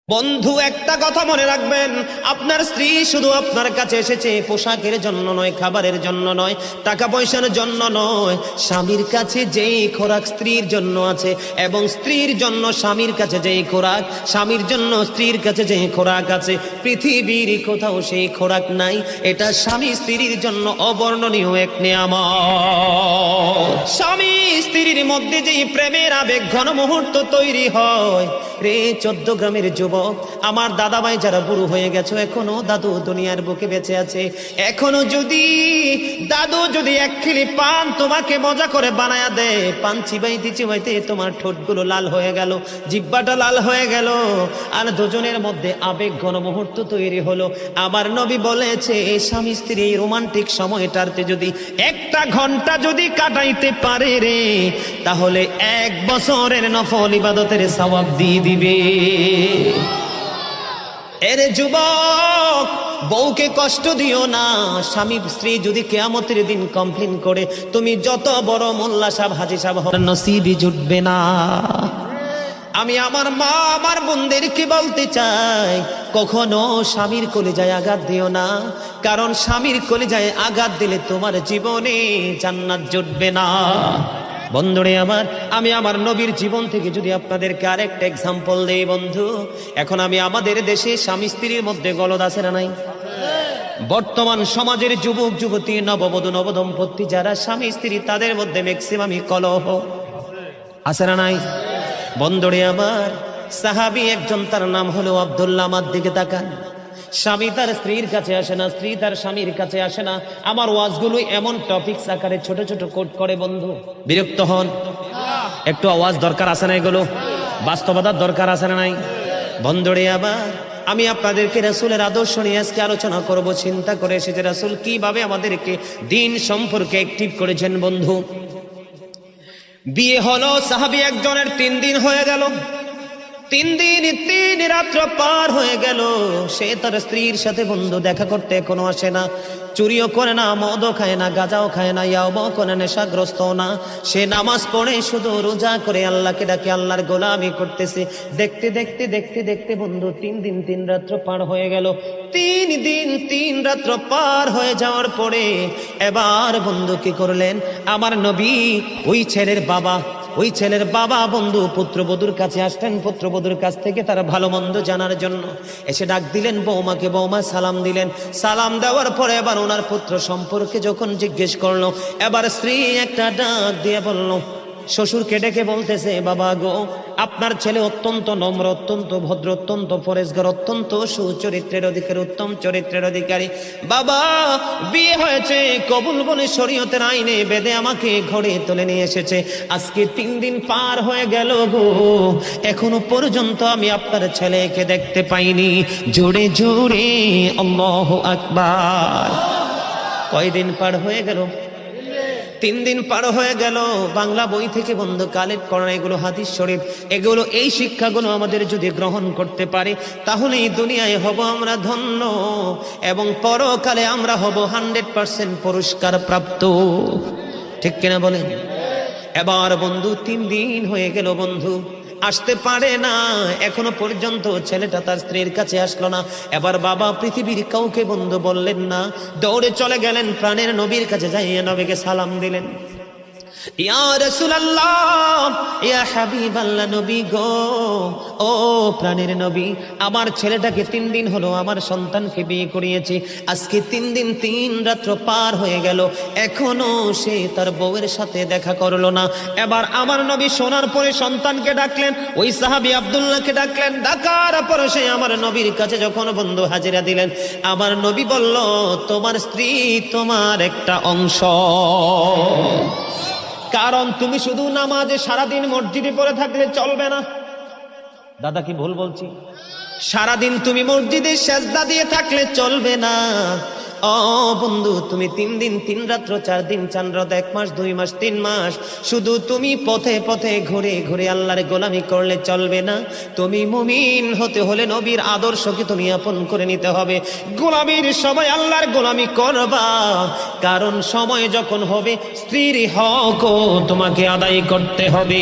বন্ধু একটা কথা মনে রাখবেন, আপনার স্ত্রী শুধু আপনার কাছে এসেছে পোশাকের জন্য নয়, খাবারের জন্য নয়, টাকা পয়সার জন্য নয়। স্বামীর কাছে যেই খোরাক স্ত্রীর জন্য আছে, এবং স্ত্রীর জন্য স্বামীর কাছে যেই খোরাক, স্বামীর জন্য স্ত্রীর কাছে যেই খোরাক আছে, পৃথিবীর কোথাও সেই খোরাক নাই। এটা স্বামী স্ত্রীর জন্য অবর্ণনীয় এক নিয়ামত। স্বামী স্ত্রীর মধ্যে যেই প্রেমের আবেগ ঘন মুহূর্ত তৈরি হয় রে 14 গ্রামের যুবক, আমার দাদা ভাই যারা বুড়ো হয়ে গেছে, এখনো দাদু দুনিয়ার বুকে বেঁচে আছে, এখনো যদি দাদু যদি এক খিলি পান তোমাকে মজা করে বানায়া দেয়, পান চিবাইতে চিবাইতে তোমার ঠোঁটগুলো লাল হয়ে গেল, জিহ্বাটা লাল হয়ে গেল, আর দুজনের মধ্যে আবেগ ঘন মুহূর্ত তৈরি হলো। আমার নবী বলেছে, স্বামী স্ত্রী এই রোমান্টিক সময়টাতে যদি 1টা ঘন্টা যদি কাটাইতে পারে রে, তাহলে 1 বছরের নফল ইবাদতের সওয়াব দিয়ে দিবে। এরে যুবক, বউকে কষ্ট দিও না। স্বামী স্ত্রী যদি কিয়ামতের দিন কমপ্লেইন করে, তুমি যত বড় মোল্লা সাহেব হাজী সাহেব হন, নসিবই জুটবে না। আমি আমার মা আমার বোনদেরকে বলতে চাই, কখনো স্বামীর কলিজায় আঘাত দিও না, কারণ স্বামীর কলিজায় আঘাত দিলে তোমার জীবনে জান্নাত জুটবে না। বন্ধুরে আমার, আমি আমার নবীর জীবন থেকে যদি আপনাদেরকে আরেকটা এক্সাম্পল দেই বন্ধু, এখন আমি আমাদের দেশে স্বামী স্ত্রীর মধ্যে গলদ আছে না নাই? বর্তমান সমাজের যুবক যুবতী, নববধূ নবদম্পতি যারা স্বামী স্ত্রী, তাদের মধ্যে ম্যাক্সিমামই কলহ আছে না নাই? বন্ধুরে আমার, সাহাবী একজন, তার নাম হলো আব্দুল্লাহ। আমার দিকে তাকান, স্বামী তার স্ত্রীর কাছে আসে না, স্ত্রী তার স্বামীর কাছে আসে না। আমার ওয়াজগুলো এমন টপিকস আকারে ছোট ছোট কোট করে বন্ধু, বিরক্ত হন? একটু আওয়াজ দরকার আছে না? এগুলো বাস্তবতার দরকার আছে না নাই? বন্ধুরে আবার, আমি আপনাদেরকে রাসূলের আদর্শ নিয়ে আজকে আলোচনা করব। চিন্তা করে এসেছে রাসূল কিভাবে আমাদেরকে দিন সম্পর্কে অ্যাক্টিভ করেছেন। বন্ধু, বিয়ে হলো সাহাবী একজনের, 3 দিন হয়ে গেল, 3 দিন 3 রাত্র পার হয়ে গেল, সে তার স্ত্রীর সাথে বন্ধু দেখা করতে এখনো আসে না। চুরিও করে না, মদও খায় না, গাঁজাও খায় না, ইয়াবাও করে, নেশাগ্রস্ত না। সে নামাজ পড়ে, শুধু রোজা করে আল্লাহকে ডাকে, আল্লাহর গোলামি করতেছে। দেখতে দেখতে দেখতে দেখতে বন্ধু 3 দিন 3 রাত্র পার হয়ে গেল। 3 দিন 3 রাত্র পার হয়ে যাওয়ার পরে এবার বন্ধু কি করলেন? আমার নবী ওই ছেলের বাবা বন্ধু পুত্রবধূর কাছে আসলেন। পুত্রবধূর কাছ থেকে তারা ভালো মন্দ জানার জন্য এসে ডাক দিলেন বৌমাকে। বৌমা সালাম দিলেন। সালাম দেওয়ার পরে এবার ওনার পুত্র সম্পর্কে যখন জিজ্ঞেস করলো, এবার স্ত্রী একটা ডাক দিয়ে বলল, শ্বশুরকে ডেকে বলতেছে, বাবা গো, আপনার ছেলে অত্যন্ত নম্র, অত্যন্ত ভদ্র, অত্যন্ত পরেশগার, অত্যন্ত সুচরিত্রের অধিকারী, উত্তম চরিত্রের অধিকারী। বাবা, বিয়ে হয়েছে, কবুল বলে শরীয়তের আইনে বেদে আমাকে ঘরে তুলে নিয়ে এসেছে। আজকে 3 দিন পার হয়ে গেল গো, এখনো পর্যন্ত আমি আপনার ছেলেকে দেখতে পাইনি। জোরে জোরে আল্লাহু আকবার। কয়দিন পার হয়ে গেল? 3 দিন পার হয়ে গেল। বাংলা বই থেকে বন্ধু কালেক্ট করা এগুলো হাদিস শরীফ, এগুলো এই শিক্ষাগুলো আমাদের যদি গ্রহণ করতে পারি, তাহলে এই দুনিয়ায় হব আমরা ধন্য, এবং পরকালে আমরা হব 100% পুরস্কার প্রাপ্ত। ঠিক কিনা বলেন? এবার বন্ধু 3 দিন হয়ে গেল, বন্ধু আসতে পারে না, এখনো পর্যন্ত ছেলেটা তার স্ত্রীর কাছে আসলো না। এবার বাবা পৃথিবীর কাউকে বন্ধু বললেন না, দৌড়ে চলে গেলেন প্রাণের নবীর কাছে, যাইয়া নবীকে সালাম দিলেন। ইয়া রাসূলুল্লাহ, ইয়া হাবিবাল্লাহ, নবী গো, ও প্রাণের নবী, আমার ছেলেটাকে 3 দিন হলো আমার সন্তানকে বিয়ে করিয়েছি। আজকে 3 দিন 3 রাত্র পার হয়ে গেল, এখনো সে তার বউয়ের সাথে দেখা করলো না। এবার আমার নবী শোনার পরে সন্তানকে ডাকলেন, ওই সাহাবী আব্দুল্লাহকে ডাকলেন। ডাকার পরে সে আমার নবীর কাছে যখন বন্ধু হাজিরা দিলেন, আমার নবী বলল, তোমার স্ত্রী তোমার একটা অংশ, কারণ তুমি শুধু নামাজে সারাদিন মসজিদে পড়ে থাকলে চলবে না। দাদা কি ভুল বলছি? সারাদিন তুমি মসজিদে সেজদা দিয়ে থাকলে চলবে না। ও বন্ধু, তুমি 3 দিন 3 রাত্র 4 দিন 4 রাত 1 মাস 2 মাস 3 মাস শুধু তুমি পথে পথে ঘুরে ঘুরে আল্লাহর গোলামি করলে চলবে না। তুমি মুমিন হতে হলে নবীর আদর্শকে তুমি আপন করে নিতে হবে। গোলামির সময় আল্লাহর গোলামি করবা, কারণ সময় যখন হবে স্ত্রীর হকও তোমাকে আদায় করতে হবে।